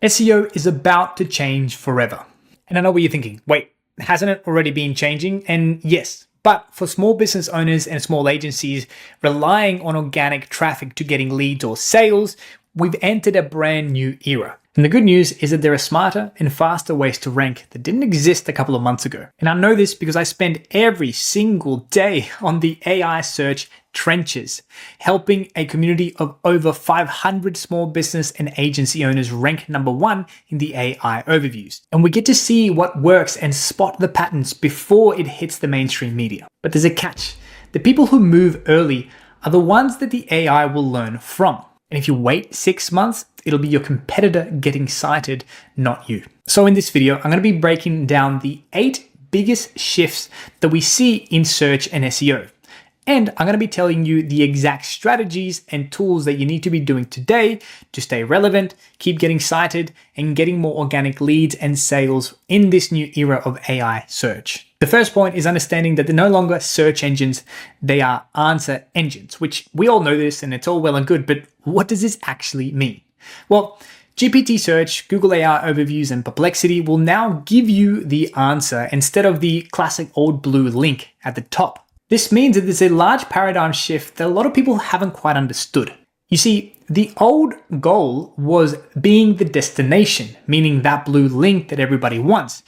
SEO is about to change forever. And I know what you're thinking. Wait, hasn't it already been changing? And yes, but for small business owners and small agencies relying on organic traffic to getting leads or sales, we've entered a brand new era. And the good news is that there are smarter and faster ways to rank that didn't exist a couple of months ago. And I know this because I spend every single day on the AI search trenches, helping a community of over 500 small business and agency owners rank #1 in the AI overviews. And we get to see what works and spot the patterns before it hits the mainstream media. But there's a catch. The people who move early are the ones that the AI will learn from. And if you wait 6 months, it'll be your competitor getting cited, not you. So in this video, I'm going to be breaking down the 8 biggest shifts that we see in search and SEO. And I'm going to be telling you the exact strategies and tools that you need to be doing today to stay relevant, keep getting cited, and getting more organic leads and sales in this new era of AI search. The first point is understanding that they're no longer search engines, they are answer engines, which we all know this and it's all well and good, but what does this actually mean? Well, GPT search, Google AI overviews, and Perplexity will now give you the answer instead of the classic old blue link at the top. This means that there's a large paradigm shift that a lot of people haven't quite understood. You see, the old goal was being the destination, meaning that blue link that everybody wants.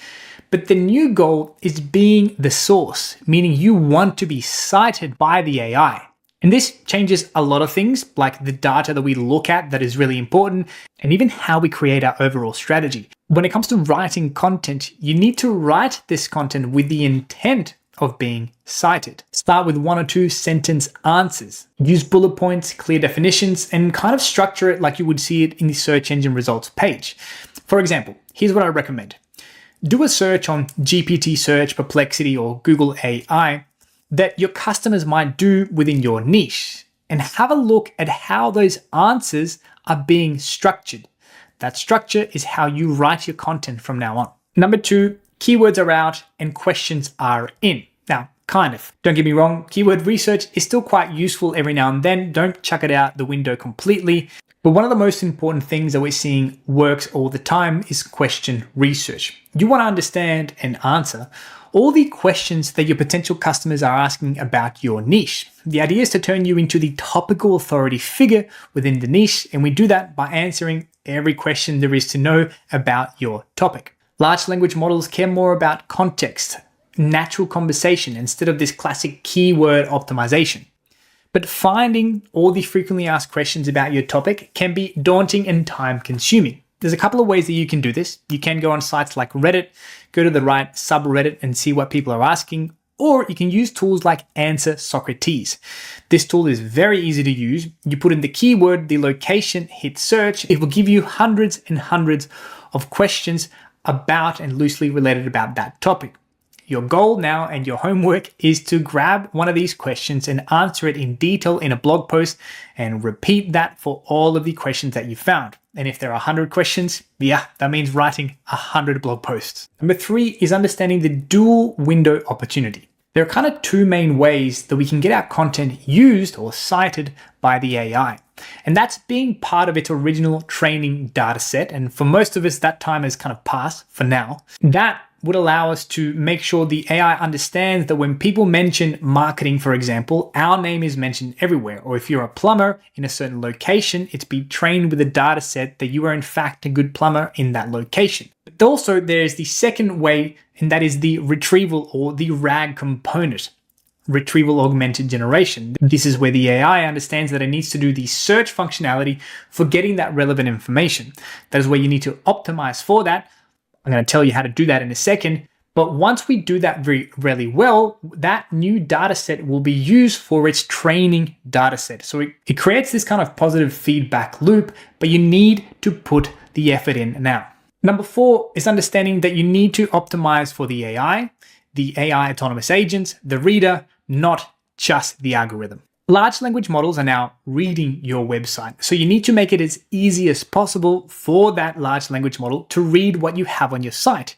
But the new goal is being the source, meaning you want to be cited by the AI. And this changes a lot of things, like the data that we look at that is really important, and even how we create our overall strategy. When it comes to writing content, you need to write this content with the intent of being cited. Start with 1 or 2 sentence answers. Use bullet points, clear definitions, and kind of structure it like you would see it in the search engine results page. For example, here's what I recommend. Do a search on GPT search, Perplexity, or Google AI that your customers might do within your niche, and have a look at how those answers are being structured. That structure is how you write your content from now on. Number 2, keywords are out and questions are in. Now, kind of. Don't get me wrong, keyword research is still quite useful every now and then. Don't chuck it out the window completely. But one of the most important things that we're seeing works all the time is question research. You want to understand and answer all the questions that your potential customers are asking about your niche. The idea is to turn you into the topical authority figure within the niche, and we do that by answering every question there is to know about your topic. Large language models care more about context, natural conversation, instead of this classic keyword optimization. But finding all the frequently asked questions about your topic can be daunting and time consuming. There's a couple of ways that you can do this. You can go on sites like Reddit, go to the right subreddit and see what people are asking, or you can use tools like Answer Socrates. This tool is very easy to use. You put in the keyword, the location, hit search. It will give you hundreds and hundreds of questions about and loosely related about that topic. Your goal now and your homework is to grab one of these questions and answer it in detail in a blog post and repeat that for all of the questions that you found. And if there are 100 questions, yeah, that means writing 100 blog posts. Number 3 is understanding the dual window opportunity. There are kind of 2 main ways that we can get our content used or cited by the AI. And that's being part of its original training data set. And for most of us, that time has kind of passed for now. That would allow us to make sure the AI understands that when people mention marketing, for example, our name is mentioned everywhere. Or if you're a plumber in a certain location, it's be trained with a data set that you are in fact a good plumber in that location. But also there's the second way, and that is the retrieval or the RAG component. Retrieval augmented generation. This is where the AI understands that it needs to do the search functionality for getting that relevant information. That is where you need to optimize for that. I'm going to tell you how to do that in a second. But once we do that really well, that new data set will be used for its training data set. So it creates this kind of positive feedback loop, but you need to put the effort in now. Number 4 is understanding that you need to optimize for the AI autonomous agents, the reader, not just the algorithm. Large language models are now reading your website. So you need to make it as easy as possible for that large language model to read what you have on your site.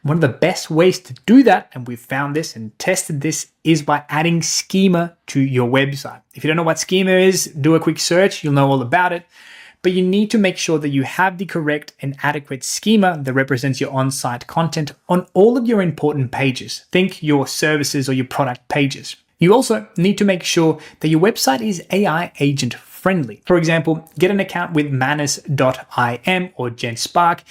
One of the best ways to do that, and we've found this and tested this, is by adding schema to your website. If you don't know what schema is, do a quick search, you'll know all about it. but you need to make sure that you have the correct and adequate schema that represents your on-site content on all of your important pages. Think your services or your product pages. You also need to make sure that your website is AI agent friendly. For example, get an account with Manus.im or GenSpark,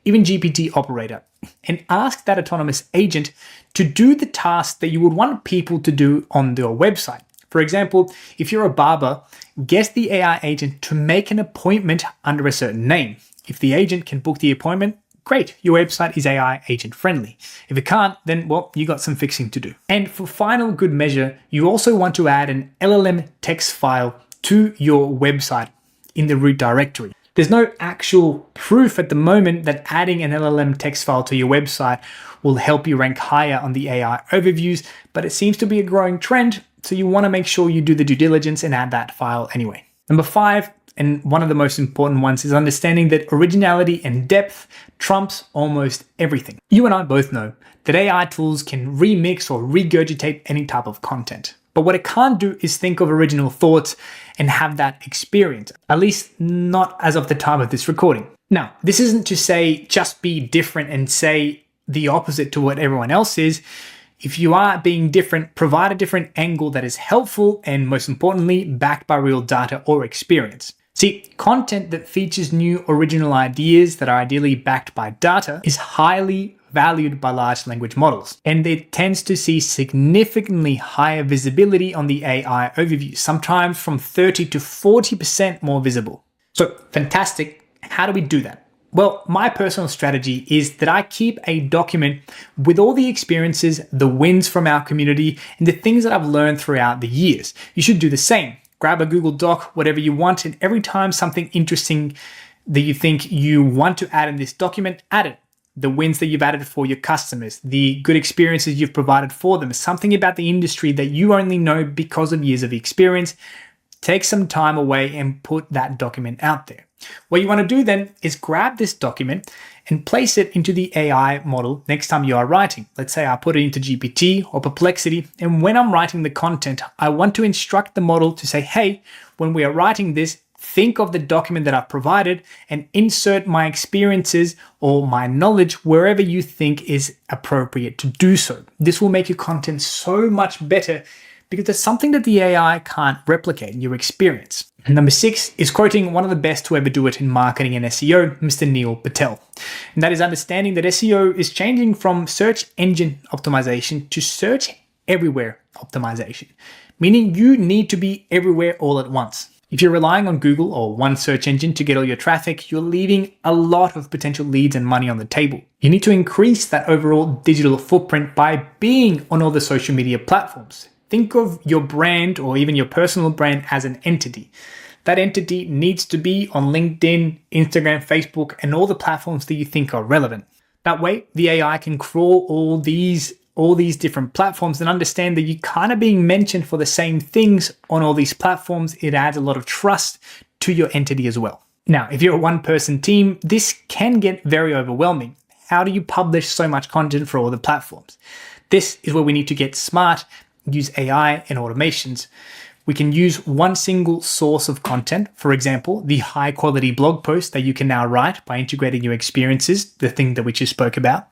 even GPT Operator, and ask that autonomous agent to do the task that you would want people to do on your website. For example, if you're a barber, get the AI agent to make an appointment under a certain name. If the agent can book the appointment, great, your website is AI agent friendly. If it can't, then well, you got some fixing to do. And for final good measure, you also want to add an LLM text file to your website in the root directory. There's no actual proof at the moment that adding an LLM text file to your website will help you rank higher on the AI overviews, but it seems to be a growing trend, so you want to make sure you do the due diligence and add that file anyway. Number 5, and one of the most important ones, is understanding that originality and depth trumps almost everything. You and I both know that AI tools can remix or regurgitate any type of content. But what it can't do is think of original thoughts and have that experience, at least not as of the time of this recording. Now, this isn't to say just be different and say the opposite to what everyone else is. If you are being different, provide a different angle that is helpful and, most importantly, backed by real data or experience. See, content that features new original ideas that are ideally backed by data is highly valued by large language models, and it tends to see significantly higher visibility on the AI overview, sometimes from 30 to 40% more visible. So fantastic. How do we do that? Well, my personal strategy is that I keep a document with all the experiences, the wins from our community, and the things that I've learned throughout the years. You should do the same. Grab a Google Doc, whatever you want, and every time something interesting that you think you want to add in this document, add it. The wins that you've added for your customers, the good experiences you've provided for them, something about the industry that you only know because of years of experience. Take some time away and put that document out there. What you want to do then is grab this document and place it into the AI model next time you are writing. Let's say I put it into GPT or Perplexity, and when I'm writing the content, I want to instruct the model to say, hey, when we are writing this, think of the document that I've provided and insert my experiences or my knowledge wherever you think is appropriate to do so. This will make your content so much better because it's something that the AI can't replicate, your experience. Number 6 is quoting one of the best to ever do it in marketing and SEO, Mr. Neil Patel. And that is understanding that SEO is changing from search engine optimization to search everywhere optimization, meaning you need to be everywhere all at once. If you're relying on Google or one search engine to get all your traffic, you're leaving a lot of potential leads and money on the table. You need to increase that overall digital footprint by being on all the social media platforms. Think of your brand or even your personal brand as an entity. That entity needs to be on LinkedIn, Instagram, Facebook, and all the platforms that you think are relevant. That way, the AI can crawl all these different platforms and understand that you're kind of being mentioned for the same things on all these platforms. It adds a lot of trust to your entity as well. Now, if you're a one-person team, this can get very overwhelming. How do you publish so much content for all the platforms? This is where we need to get smart, use AI and automations. We can use one single source of content, for example, the high quality blog post that you can now write by integrating your experiences, the thing that we just spoke about.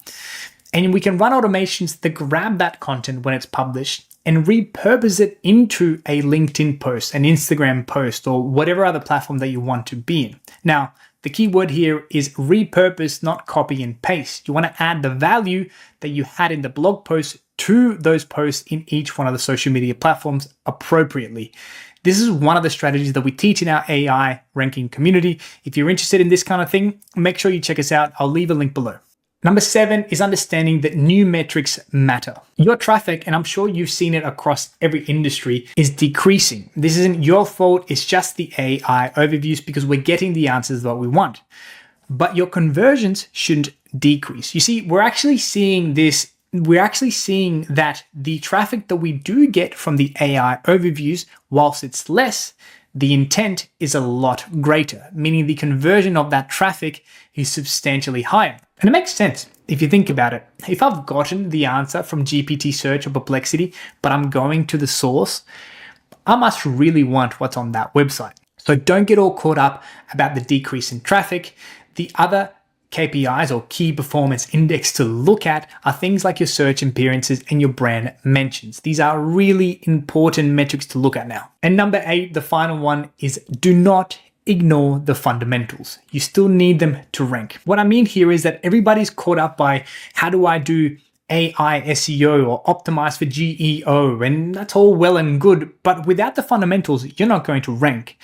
And we can run automations that grab that content when it's published and repurpose it into a LinkedIn post, an Instagram post, or whatever other platform that you want to be in. Now, the key word here is repurpose, not copy and paste. You want to add the value that you had in the blog post to those posts in each one of the social media platforms appropriately. This is one of the strategies that we teach in our AI ranking community. If you're interested in this kind of thing, make sure you check us out. I'll leave a link below. Number 7 is understanding that new metrics matter. Your traffic, and I'm sure you've seen it across every industry, is decreasing. This isn't your fault, it's just the AI overviews because we're getting the answers that we want. But your conversions shouldn't decrease. You see, we're actually seeing that the traffic that we do get from the AI overviews, whilst it's less, the intent is a lot greater, meaning the conversion of that traffic is substantially higher. And it makes sense if you think about it. If I've gotten the answer from GPT search or Perplexity, but I'm going to the source, I must really want what's on that website. So don't get all caught up about the decrease in traffic. The other KPIs or key performance index to look at are things like your search appearances and your brand mentions. These are really important metrics to look at now. And number 8, the final one, is do not ignore the fundamentals. You still need them to rank. What I mean here is that everybody's caught up by how do I do AI SEO or optimize for GEO, and that's all well and good, but without the fundamentals, you're not going to rank.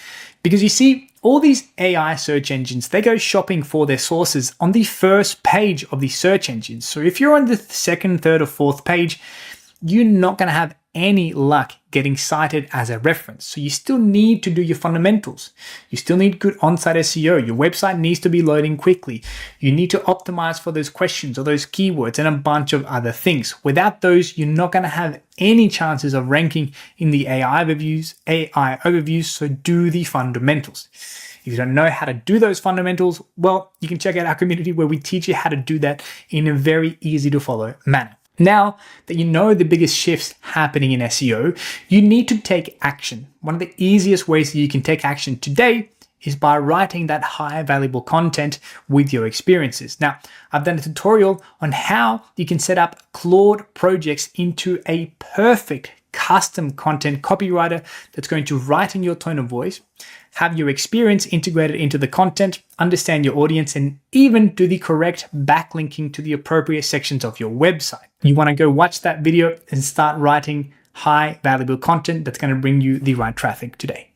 Because you see, all these AI search engines, they go shopping for their sources on the first page of the search engines. So if you're on the second, third, or fourth page, you're not going to have any luck getting cited as a reference. So you still need to do your fundamentals. You still need good on-site SEO. Your website needs to be loading quickly. You need to optimize for those questions or those keywords and a bunch of other things. Without those, you're not going to have any chances of ranking in the AI overviews. So do the fundamentals. If you don't know how to do those fundamentals, well, you can check out our community where we teach you how to do that in a very easy to follow manner. Now that you know the biggest shifts happening in SEO, you need to take action. One of the easiest ways that you can take action today is by writing that high valuable content with your experiences. Now, I've done a tutorial on how you can set up Claude projects into a perfect custom content copywriter that's going to write in your tone of voice, have your experience integrated into the content, understand your audience, and even do the correct backlinking to the appropriate sections of your website. You want to go watch that video and start writing high valuable content that's going to bring you the right traffic today.